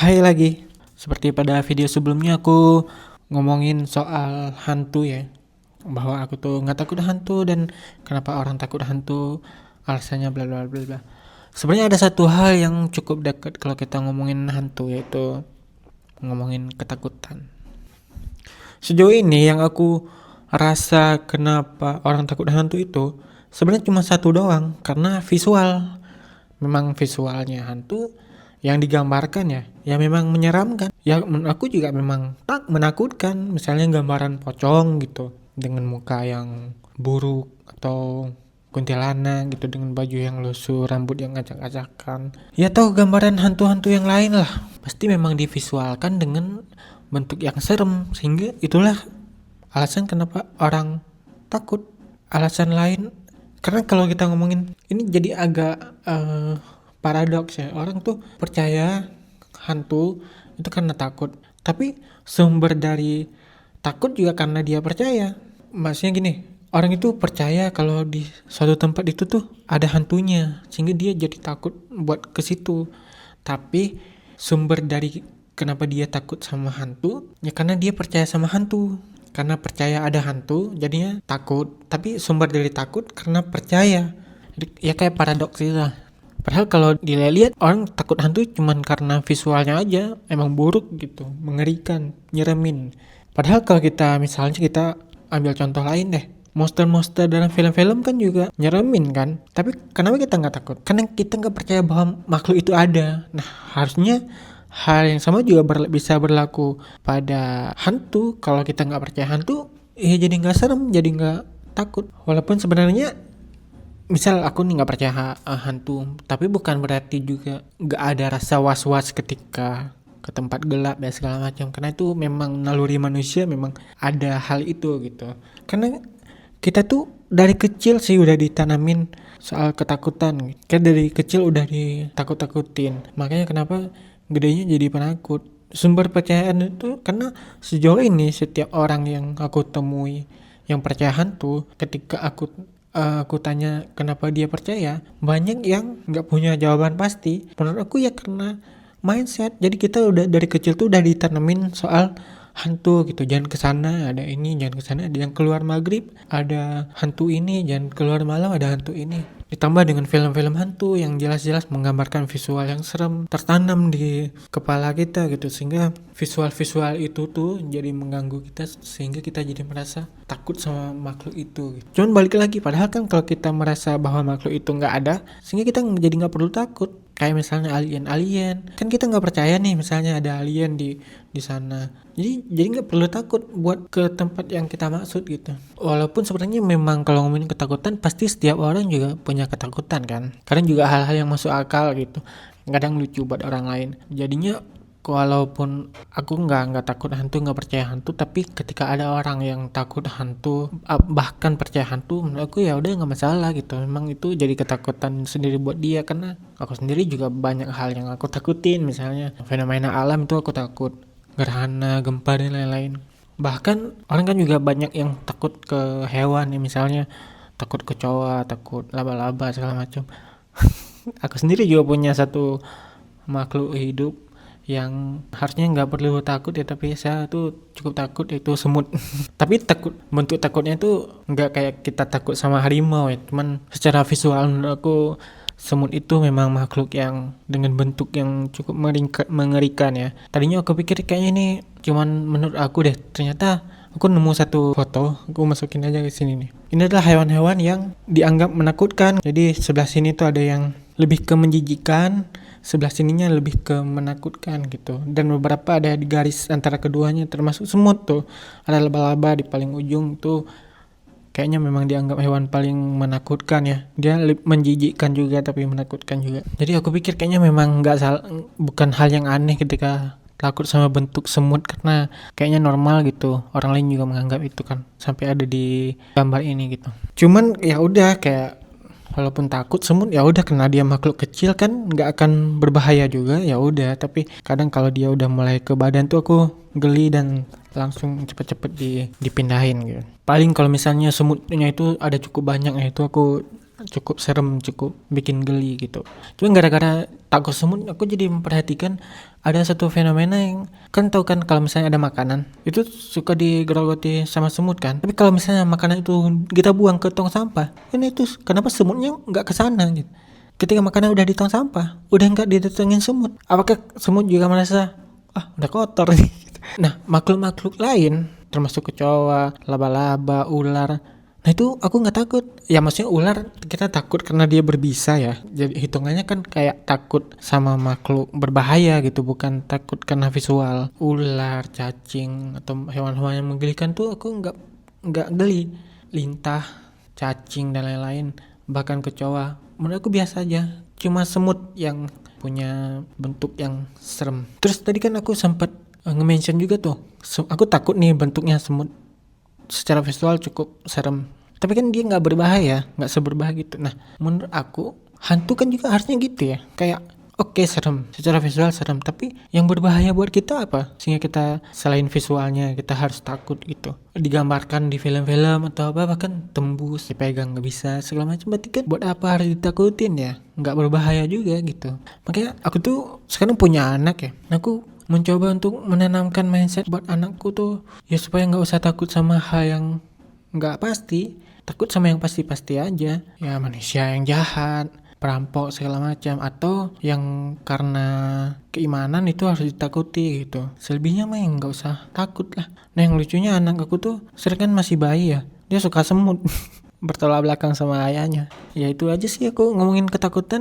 Hai lagi. Seperti pada video sebelumnya aku ngomongin soal hantu ya. Bahwa aku tuh nggak takut hantu dan kenapa orang takut hantu, alasannya bla bla bla bla. Sebenarnya ada satu hal yang cukup dekat kalau kita ngomongin hantu, yaitu ngomongin ketakutan. Sejauh ini yang aku rasa kenapa orang takut hantu itu sebenarnya cuma satu doang, karena visual. Memang visualnya hantu yang digambarkan ya memang menyeramkan. Ya menurut aku juga memang tak menakutkan. Misalnya gambaran pocong gitu dengan muka yang buruk, atau kuntilanak gitu dengan baju yang lusuh, rambut yang acak-acakan. Ya tahu gambaran hantu-hantu yang lain lah. Pasti memang divisualkan dengan bentuk yang serem, sehingga itulah alasan kenapa orang takut. Alasan lain, karena kalau kita ngomongin ini jadi agak paradoks ya. Orang tuh percaya hantu itu karena takut, tapi sumber dari takut juga karena dia percaya. Maksudnya gini, orang itu percaya kalau di suatu tempat itu tuh ada hantunya, sehingga dia jadi takut buat ke situ. Tapi sumber dari kenapa dia takut sama hantu ya karena dia percaya sama hantu. Karena percaya ada hantu jadinya takut, tapi sumber dari takut karena percaya. Jadi, ya kayak paradoks itu lah. Padahal kalau dilihat orang takut hantu cuman karena visualnya aja emang buruk gitu, mengerikan, nyeremin. Padahal kalau kita misalnya kita ambil contoh lain deh, monster-monster dalam film-film kan juga nyeremin kan. Tapi kenapa kita nggak takut? Karena kita nggak percaya bahwa makhluk itu ada. Nah, harusnya hal yang sama juga bisa berlaku pada hantu. Kalau kita nggak percaya hantu, ya jadi nggak serem, jadi nggak takut. Walaupun sebenarnya misal aku nih nggak percaya hantu, tapi bukan berarti juga nggak ada rasa was-was ketika ke tempat gelap dan segala macam. Karena itu memang naluri manusia, memang ada hal itu gitu. Karena kita tuh dari kecil sih udah ditanamin soal ketakutan. Kayak dari kecil udah ditakut-takutin. Makanya kenapa gedenya jadi penakut. Sumber percayaan itu karena sejauh ini setiap orang yang aku temui yang percaya hantu, ketika aku tanya kenapa dia percaya, banyak yang nggak punya jawaban pasti. Menurut aku ya karena mindset. Jadi kita udah dari kecil tuh udah ditanamin soal hantu gitu, jangan kesana ada ini, jangan kesana ada yang keluar maghrib ada hantu ini, jangan keluar malam ada hantu ini. Ditambah dengan film-film hantu yang jelas-jelas menggambarkan visual yang serem tertanam di kepala kita gitu, sehingga visual-visual itu tuh jadi mengganggu kita, sehingga kita jadi merasa takut sama makhluk itu gitu. Cuman balik lagi, padahal kan kalau kita merasa bahwa makhluk itu nggak ada, sehingga kita jadi nggak perlu takut. Kayak misalnya alien kan kita nggak percaya nih misalnya ada alien di sana, jadi nggak perlu takut buat ke tempat yang kita maksud gitu. Walaupun sebenarnya memang kalau ngomongin ketakutan pasti setiap orang juga punya ketakutan kan, kadang juga hal-hal yang masuk akal gitu, kadang lucu buat orang lain. Jadinya walaupun aku nggak takut hantu, nggak percaya hantu, tapi ketika ada orang yang takut hantu bahkan percaya hantu, menurut aku ya udah nggak masalah gitu. Memang itu jadi ketakutan sendiri buat dia, karena aku sendiri juga banyak hal yang aku takutin. Misalnya fenomena alam itu aku takut, gerhana, gempa dan lain-lain. Bahkan orang kan juga banyak yang takut ke hewan ya, misalnya takut kecoa, takut laba-laba segala macam. Aku sendiri juga punya satu makhluk hidup yang harusnya nggak perlu takut ya, tapi saya tuh cukup takut, yaitu semut. Tapi takut, bentuk takutnya tuh nggak kayak kita takut sama harimau ya, cuman secara visual menurut aku semut itu memang makhluk yang dengan bentuk yang cukup mengerikan ya. Tadinya aku pikir kayaknya ini cuman menurut aku deh, ternyata aku nemu satu foto, aku masukin aja ke sini nih. Ini adalah hewan-hewan yang dianggap menakutkan. Jadi sebelah sini tuh ada yang lebih ke menjijikan, sebelah sininya lebih ke menakutkan gitu. Dan beberapa ada di garis antara keduanya, termasuk semut tuh. Ada laba-laba di paling ujung tuh, kayaknya memang dianggap hewan paling menakutkan ya. Dia menjijikkan juga tapi menakutkan juga. Jadi aku pikir kayaknya memang bukan hal yang aneh ketika takut sama bentuk semut, karena kayaknya normal gitu. Orang lain juga menganggap itu kan, sampai ada di gambar ini gitu. Cuman ya udah, kayak walaupun takut semut ya udah, karena dia makhluk kecil kan nggak akan berbahaya juga, ya udah. Tapi kadang kalau dia udah mulai ke badan tuh aku geli dan langsung cepet-cepet dipindahin gitu. Paling kalau misalnya semutnya itu ada cukup banyak ya, itu aku cukup serem, cukup bikin geli gitu. Cuma gara-gara takut semut aku jadi memperhatikan ada satu fenomena yang kan tahu kan kalau misalnya ada makanan itu suka digerogoti sama semut kan. Tapi kalau misalnya makanan itu kita buang ke tong sampah, ini itu kenapa semutnya nggak ke sana gitu. Ketika makanan udah di tong sampah, udah nggak didatengin semut. Apakah semut juga merasa udah kotor nih? Nah, makhluk-makhluk lain termasuk kecoa, laba-laba, ular. Nah itu aku nggak takut. Ya maksudnya ular kita takut karena dia berbisa ya. Jadi hitungannya kan kayak takut sama makhluk berbahaya gitu, bukan takut karena visual. Ular, cacing atau hewan-hewan yang menggelikan tuh aku nggak geli. Lintah, cacing dan lain-lain, bahkan kecoa. Menurut aku biasa aja. Cuma semut yang punya bentuk yang serem. Terus tadi kan aku sempat nge-mention juga tuh. Aku takut nih bentuknya semut. Secara visual cukup serem, tapi kan dia nggak berbahaya, nggak seberbahaya gitu. Nah menurut aku hantu kan juga harusnya gitu ya, kayak oke, serem secara visual serem, tapi yang berbahaya buat kita apa sehingga kita selain visualnya kita harus takut gitu, digambarkan di film-film atau apa, bahkan tembus, dipegang nggak bisa segala macam. Berarti kan buat apa harus ditakutin ya, nggak berbahaya juga gitu. Makanya aku tuh sekarang punya anak ya, aku mencoba untuk menanamkan mindset buat anakku tuh ya supaya nggak usah takut sama hal yang nggak pasti, takut sama yang pasti-pasti aja, ya manusia yang jahat, perampok segala macam, atau yang karena keimanan itu harus ditakuti gitu. Selebihnya mah yang nggak usah takut lah. Nah yang lucunya anak aku tuh sering kan masih bayi ya, dia suka semut bertolak belakang sama ayahnya. Ya itu aja sih aku ngomongin ketakutan.